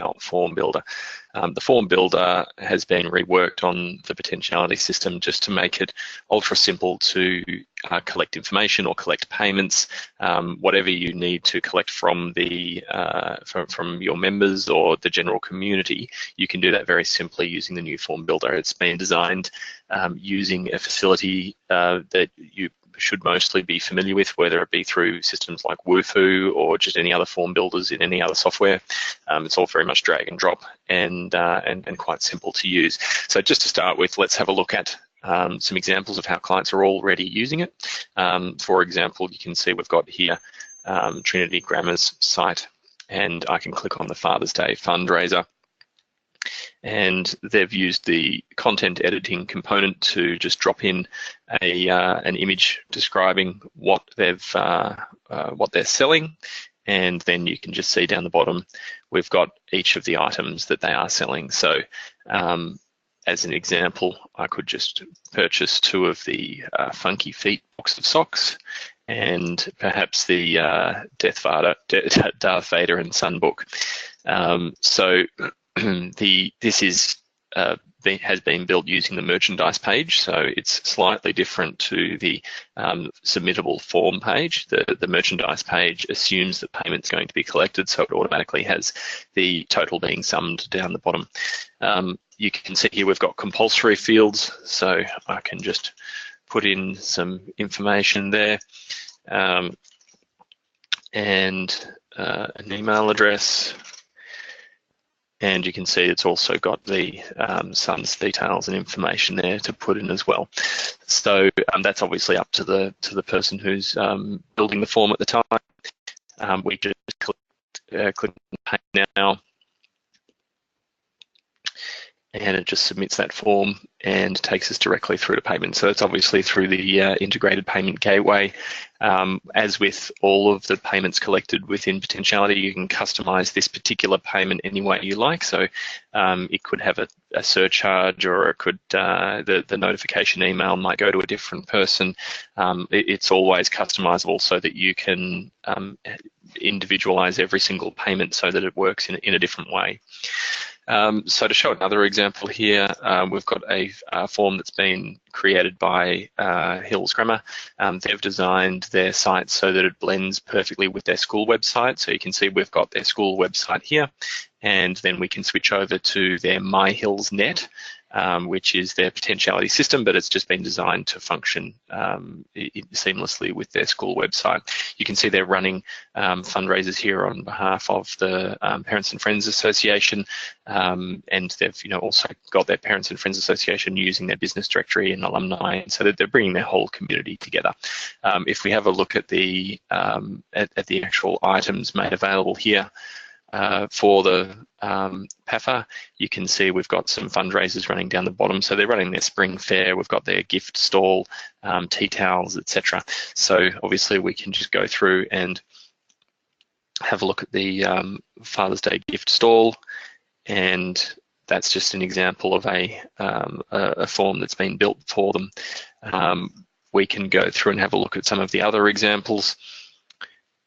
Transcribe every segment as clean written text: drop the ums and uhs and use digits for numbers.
our form builder. The form builder has been reworked on the Potentiality system just to make it ultra simple to collect information or collect payments, whatever you need to collect from the from your members or the general community. You can do that very simply using the new form builder. It's been designed using a facility that you should mostly be familiar with, whether it be through systems like Wufoo or just any other form builders in any other software. It's all very much drag and drop and quite simple to use. So just to start with, let's have a look at some examples of how clients are already using it. For example, you can see we've got here Trinity Grammar's site, and I can click on the Father's Day fundraiser. And they've used the content editing component to just drop in an image describing what they're selling, and then you can just see down the bottom we've got each of the items that they are selling. So as an example, I could just purchase 2 of the Funky Feet box of socks, and perhaps the Darth Vader and Son book. This has been built using the merchandise page, so it's slightly different to the submittable form page. The merchandise page assumes that payment's going to be collected, so it automatically has the total being summed down the bottom. You can see here we've got compulsory fields, so I can just put in some information there, and an email address. And you can see it's also got the son's details and information there to put in as well. So that's obviously up to the person who's building the form at the time. We just click Pay Now, and it just submits that form and takes us directly through to payment. So it's obviously through the integrated payment gateway. As with all of the payments collected within Potentiality, you can customize this particular payment any way you like. So it could have a surcharge, or it could the notification email might go to a different person. It's always customizable so that you can individualize every single payment so that it works in a different way. So to show another example here, we've got a form that's been created by Hills Grammar. They've designed their site so that it blends perfectly with their school website. So you can see we've got their school website here, and then we can switch over to their My Hills Net, which is their Potentiality system, but it's just been designed to function seamlessly with their school website. You can see they're running fundraisers here on behalf of the Parents and Friends Association, and they've also got their Parents and Friends Association using their business directory and alumni, so that they're bringing their whole community together. If we have a look at the actual items made available here, for the PAFA, you can see we've got some fundraisers running down the bottom. So they're running their spring fair, we've got their gift stall, tea towels, etc. So obviously we can just go through and have a look at the Father's Day gift stall, and that's just an example of a form that's been built for them. We can go through and have a look at some of the other examples.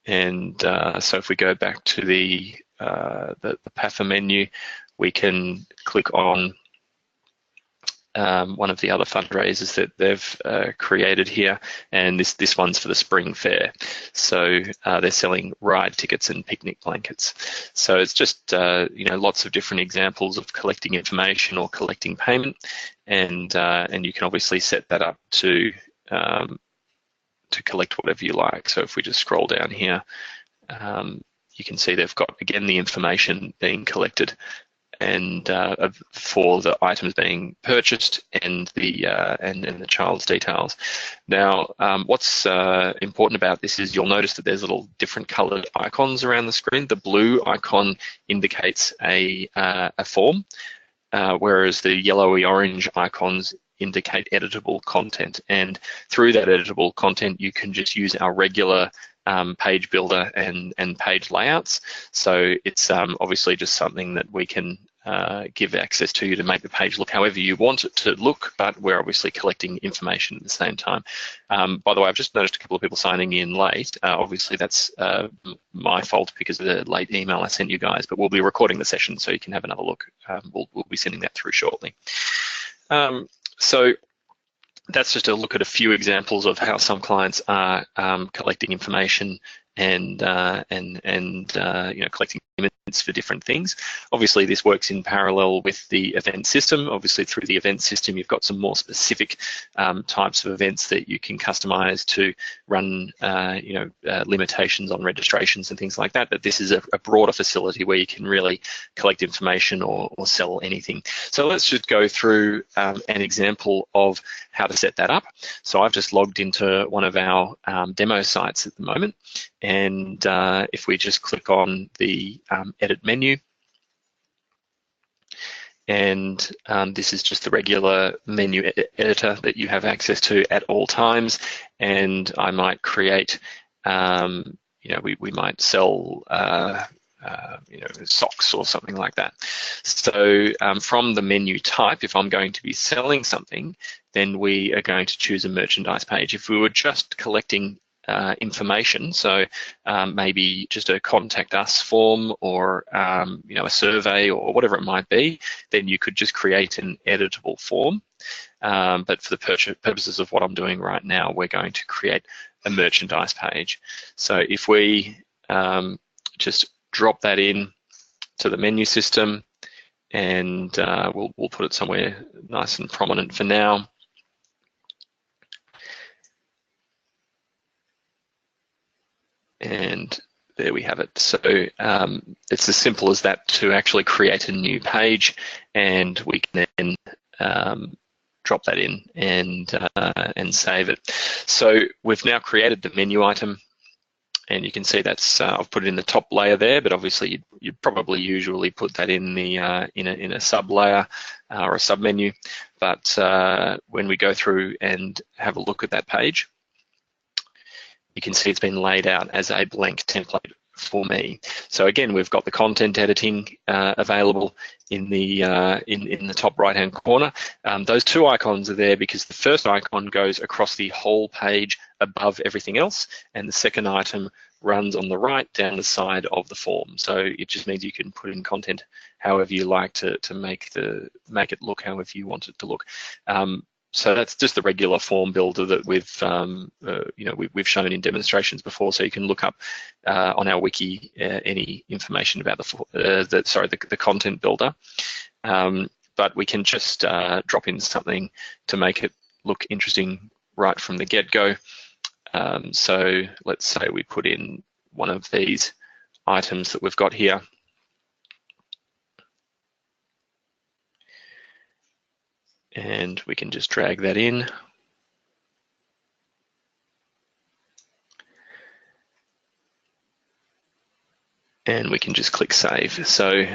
And so if we go back to the PAFA menu, we can click on one of the other fundraisers that they've created here, and this one's for the spring fair. So they're selling ride tickets and picnic blankets. So it's just lots of different examples of collecting information or collecting payment, and you can obviously set that up to collect whatever you like. So if we just scroll down here, you can see they've got, again, the information being collected, and for the items being purchased, and the child's details. Now, what's important about this is you'll notice that there's little different coloured icons around the screen. The blue icon indicates a form, whereas the yellowy orange icons indicate editable content, and through that editable content you can just use our regular page builder and page layouts. So it's obviously just something that we can give access to you to make the page look however you want it to look, but we're obviously collecting information at the same time. By the way, I've just noticed a couple of people signing in late. Obviously that's my fault because of the late email I sent you guys, but we'll be recording the session so you can have another look. We'll be sending that through shortly. So that's just a look at a few examples of how some clients are collecting information and collecting payments for different things. Obviously, this works in parallel with the event system. Obviously, through the event system, you've got some more specific types of events that you can customize to run, limitations on registrations and things like that. But this is a broader facility where you can really collect information or sell anything. So let's just go through an example of how to set that up. So I've just logged into one of our demo sites at the moment. And if we just click on the edit menu, and this is just the regular menu editor that you have access to at all times. And I might create, we might sell, socks or something like that. So from the menu type, if I'm going to be selling something, then we are going to choose a merchandise page. If we were just collecting information, so maybe just a contact us form or a survey or whatever it might be, then you could just create an editable form. But for the purposes of what I'm doing right now, we're going to create a merchandise page. So if we just drop that in to the menu system, and we'll put it somewhere nice and prominent for now. And there we have it. So it's as simple as that to actually create a new page, and we can then drop that in and save it. So we've now created the menu item, and you can see that's I've put it in the top layer there, but obviously you'd probably usually put that in the in a sub layer or a sub menu. But when we go through and have a look at that page, you can see it's been laid out as a blank template for me. So again, we've got the content editing available in the top right-hand corner. Those two icons are there because the first icon goes across the whole page above everything else, and the second item runs on the right down the side of the form. So it just means you can put in content however you like to make it look however you want it to look. So that's just the regular form builder that we've shown in demonstrations before. So you can look up on our wiki any information about the content builder. But we can just drop in something to make it look interesting right from the get-go. So let's say we put in one of these items that we've got here. And we can just drag that in. And we can just click save. So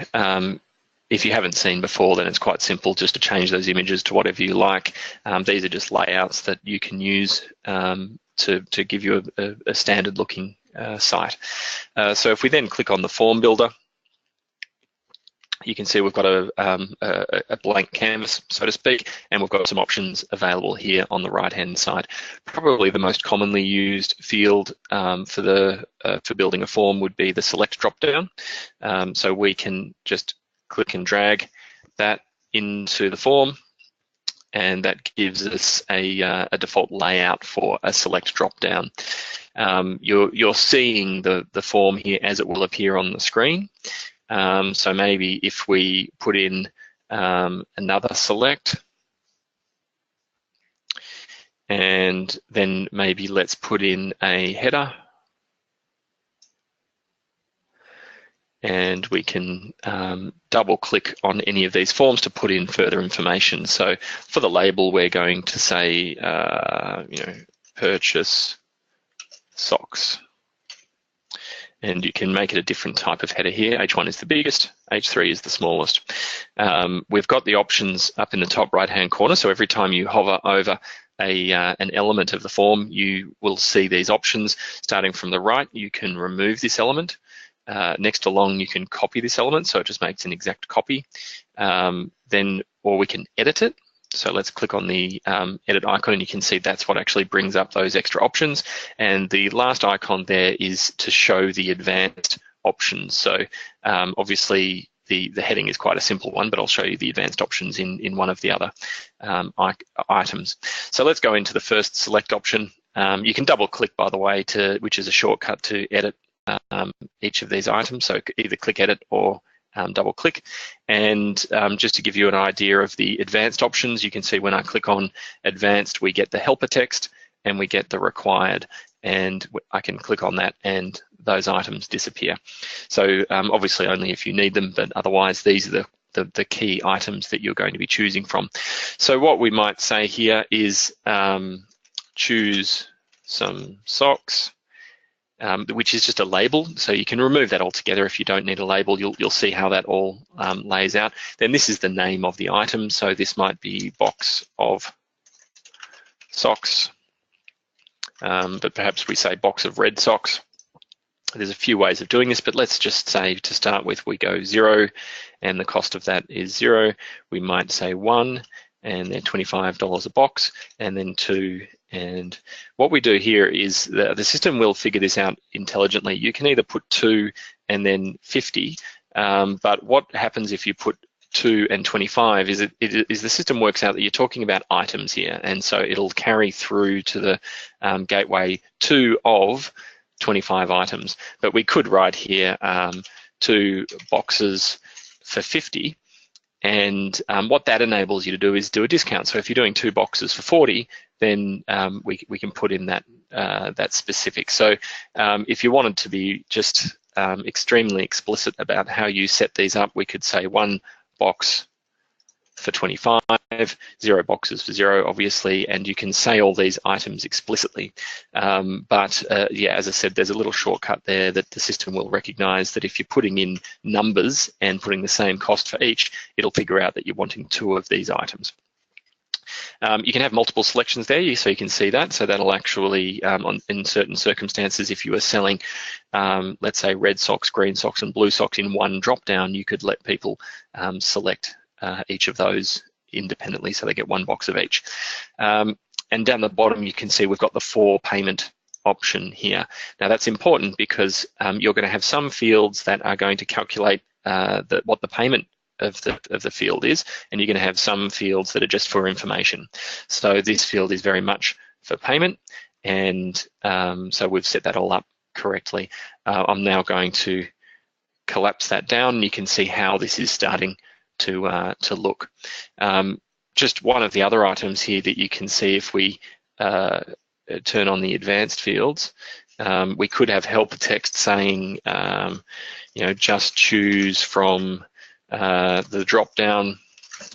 if you haven't seen before, then it's quite simple just to change those images to whatever you like. These are just layouts that you can use to give you a standard looking site. So if we then click on the form builder, you can see we've got a blank canvas, so to speak, and we've got some options available here on the right-hand side. Probably the most commonly used field for building a form would be the select drop-down. So we can just click and drag that into the form, and that gives us a default layout for a select drop-down. You're seeing the form here as it will appear on the screen. So maybe if we put in another select, and then maybe let's put in a header, and we can double click on any of these forms to put in further information. So for the label, we're going to say, purchase socks. And you can make it a different type of header here. H1 is the biggest, H3 is the smallest. We've got the options up in the top right-hand corner, so every time you hover over an element of the form, you will see these options. Starting from the right, you can remove this element. next along, you can copy this element, so it just makes an exact copy. Or we can edit it. So let's click on the edit icon, and you can see that's what actually brings up those extra options. And the last icon there is to show the advanced options. So obviously the heading is quite a simple one, but I'll show you the advanced options in one of the other items. So let's go into the first select option. You can double click, by the way, which is a shortcut to edit each of these items. So either click edit or double click. And just to give you an idea of the advanced options, you can see when I click on advanced, we get the helper text and we get the required, and I can click on that and those items disappear. So obviously only if you need them, but otherwise these are the key items that you're going to be choosing from. So what we might say here is choose some socks, which is just a label. So you can remove that altogether if you don't need a label. You'll see how that all lays out. Then this is the name of the item. So this might be box of socks, but perhaps we say box of red socks. There's a few ways of doing this, but let's just say to start with, we go 0 and the cost of that is 0. We might say 1 and they're $25 a box, and then 2. And what we do here is the system will figure this out intelligently. You can either put 2 and then 50, but what happens if you put 2 and 25 is the system works out that you're talking about items here, and so it'll carry through to the gateway 2 of 25 items. But we could write here 2 boxes for 50, and what that enables you to do is do a discount. So if you're doing 2 boxes for 40, then we can put in that specific. So if you wanted to be just extremely explicit about how you set these up, we could say 1 box for 25, 0 boxes for 0, obviously, and you can say all these items explicitly. Yeah, as I said, there's a little shortcut there that the system will recognize that if you're putting in numbers and putting the same cost for each, it'll figure out that you're wanting 2 of these items. You can have multiple selections there, so you can see that. So that'll actually, in certain circumstances, if you were selling, let's say, red socks, green socks, and blue socks in one drop-down, you could let people select each of those independently, so they get 1 box of each. And down the bottom, you can see we've got the for payment option here. Now that's important because you're going to have some fields that are going to calculate what the payment of the field is, and you're going to have some fields that are just for information. So this field is very much for payment, and so we've set that all up correctly. I'm now going to collapse that down, and you can see how this is starting to look. Just one of the other items here that you can see, if we turn on the advanced fields, we could have helper text saying, just choose from the drop down.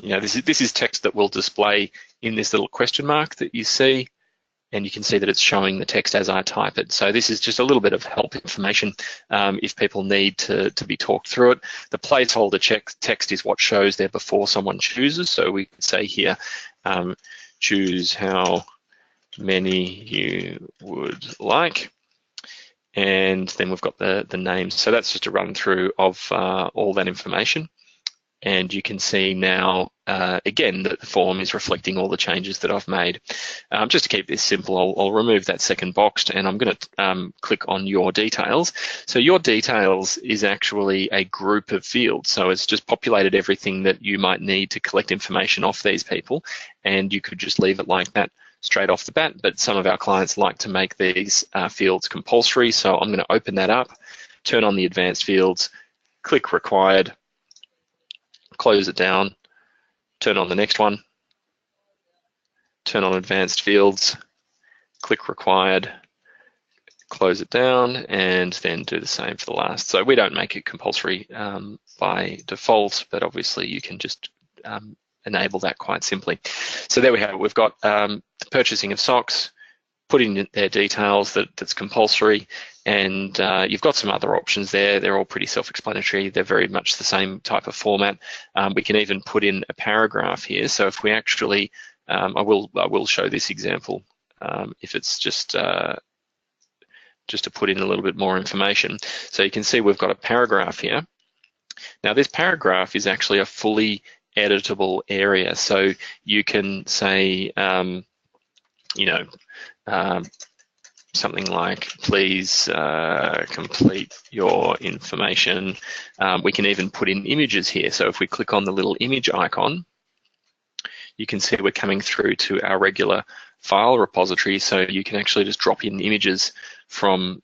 This is text that will display in this little question mark that you see, and you can see that it's showing the text as I type it. So this is just a little bit of help information if people need to be talked through it. The placeholder text is what shows there before someone chooses. So we could say here, choose how many you would like. And then we've got the names. So that's just a run through of all that information. And you can see now, again, that the form is reflecting all the changes that I've made. Just to keep this simple, I'll remove that second box, and I'm going to click on your details. So your details is actually a group of fields. So it's just populated everything that you might need to collect information off these people, and you could just leave it like that straight off the bat, but some of our clients like to make these fields compulsory. So I'm going to open that up, turn on the advanced fields, click required, close it down, turn on the next one, turn on advanced fields, click required, close it down, and then do the same for the last. So we don't make it compulsory by default, but obviously you can just enable that quite simply. So there we have it. We've got the purchasing of socks, putting in their details that's compulsory, and you've got some other options there. They're all pretty self-explanatory. They're very much the same type of format. We can even put in a paragraph here. So if we actually, I will show this example. If it's just just to put in a little bit more information. So you can see we've got a paragraph here. Now this paragraph is actually a fully editable area. So you can say, something like, please complete your information. We can even put in images here. So if we click on the little image icon, you can see we're coming through to our regular file repository. So you can actually just drop in images from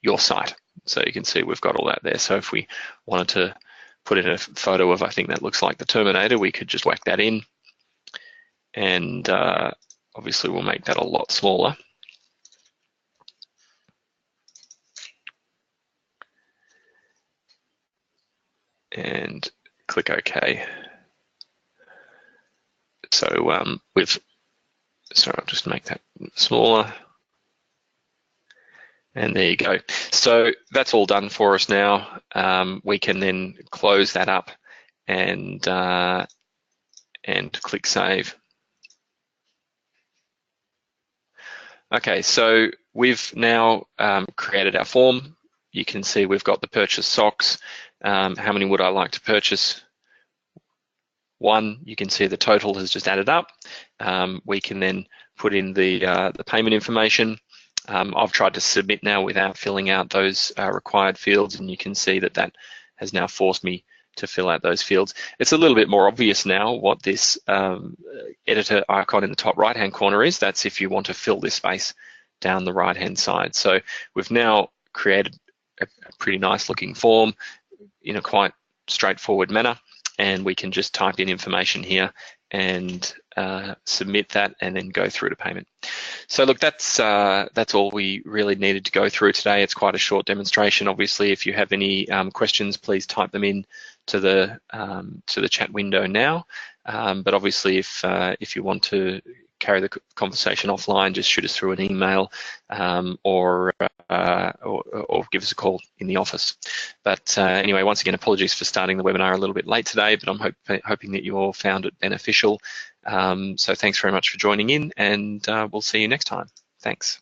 your site. So you can see we've got all that there. So if we wanted to put in a photo of, I think that looks like the Terminator, we could just whack that in. And obviously we'll make that a lot smaller. And click OK. So sorry, I'll just make that smaller. And there you go. So that's all done for us now. We can then close that up and click Save. Okay, so we've now created our form. You can see we've got the purchase socks. How many would I like to purchase? 1. You can see the total has just added up. We can then put in the payment information. I've tried to submit now without filling out those required fields, and you can see that that has now forced me to fill out those fields. It's a little bit more obvious now what this editor icon in the top right-hand corner is. That's if you want to fill this space down the right-hand side. So we've now created a pretty nice looking form in a quite straightforward manner, and we can just type in information here and submit that and then go through to payment. So look, that's all we really needed to go through today. It's quite a short demonstration. Obviously, if you have any questions, please type them in to the chat window now. But obviously, if you want to carry the conversation offline, just shoot us through an email or give us a call in the office. But anyway, once again, apologies for starting the webinar a little bit late today, but I'm hoping that you all found it beneficial. So thanks very much for joining in, and we'll see you next time. Thanks.